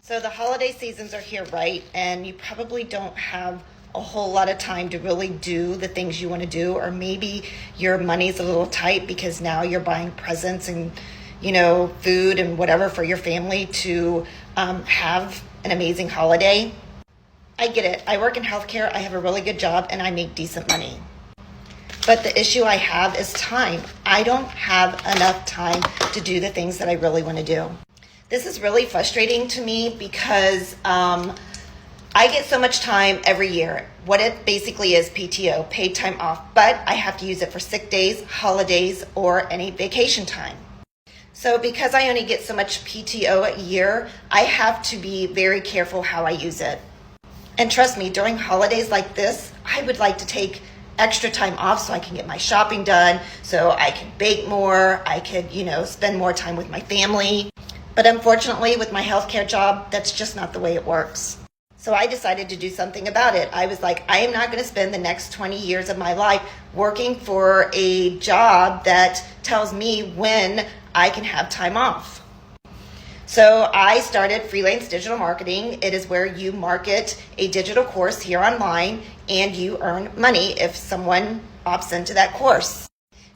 So the holiday seasons are here, right? And you probably don't have a whole lot of time to really do the things you want to do, or maybe your money's a little tight because now you're buying presents and, food and whatever for your family to have an amazing holiday. I get it. I work in healthcare. I have a really good job and I make decent money. But the issue I have is time. I don't have enough time to do the things that I really want to do. This is really frustrating to me because I get so much time every year. What it basically is PTO, paid time off, but I have to use it for sick days, holidays, or any vacation time. So because I only get so much PTO a year, I have to be very careful how I use it. And trust me, during holidays like this, I would like to take extra time off so I can get my shopping done, so I can bake more, I could, spend more time with my family. But unfortunately, with my healthcare job, that's just not the way it works. So I decided to do something about it. I was like, I am not going to spend the next 20 years of my life working for a job that tells me when I can have time off. So I started Freelance Digital Marketing. It is where you market a digital course here online and you earn money if someone opts into that course.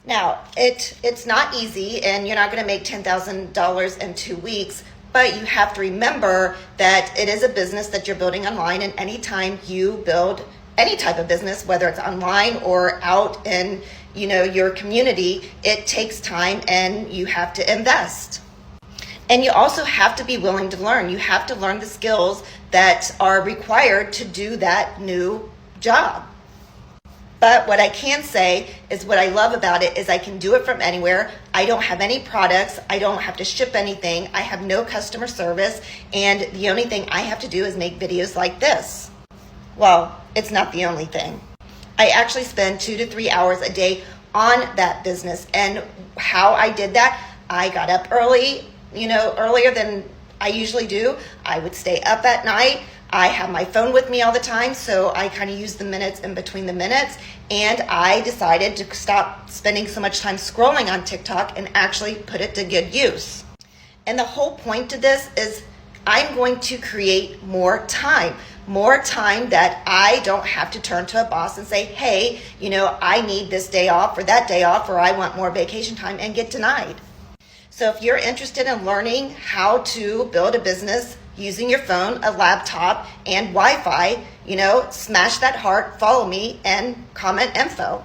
Now, it's not easy and you're not going to make $10,000 in 2 weeks, but you have to remember that it is a business that you're building online, and anytime you build any type of business, whether it's online or out in your community, it takes time and you have to invest. And you also have to be willing to learn. You have to learn the skills that are required to do that new job. But what I can say is what I love about it is I can do it from anywhere. I don't have any products. I don't have to ship anything. I have no customer service. And the only thing I have to do is make videos like this. Well, it's not the only thing. I actually spend 2 to 3 hours a day on that business. And how I did that, I got up early, earlier than I usually do. I would stay up at night. I have my phone with me all the time, so I kind of use the minutes in between the minutes. And I decided to stop spending so much time scrolling on TikTok and actually put it to good use. And the whole point to this is I'm going to create more time that I don't have to turn to a boss and say, hey, I need this day off or that day off, or I want more vacation time, and get denied. So if you're interested in learning how to build a business using your phone, a laptop, and Wi-Fi, smash that heart, follow me, and comment info.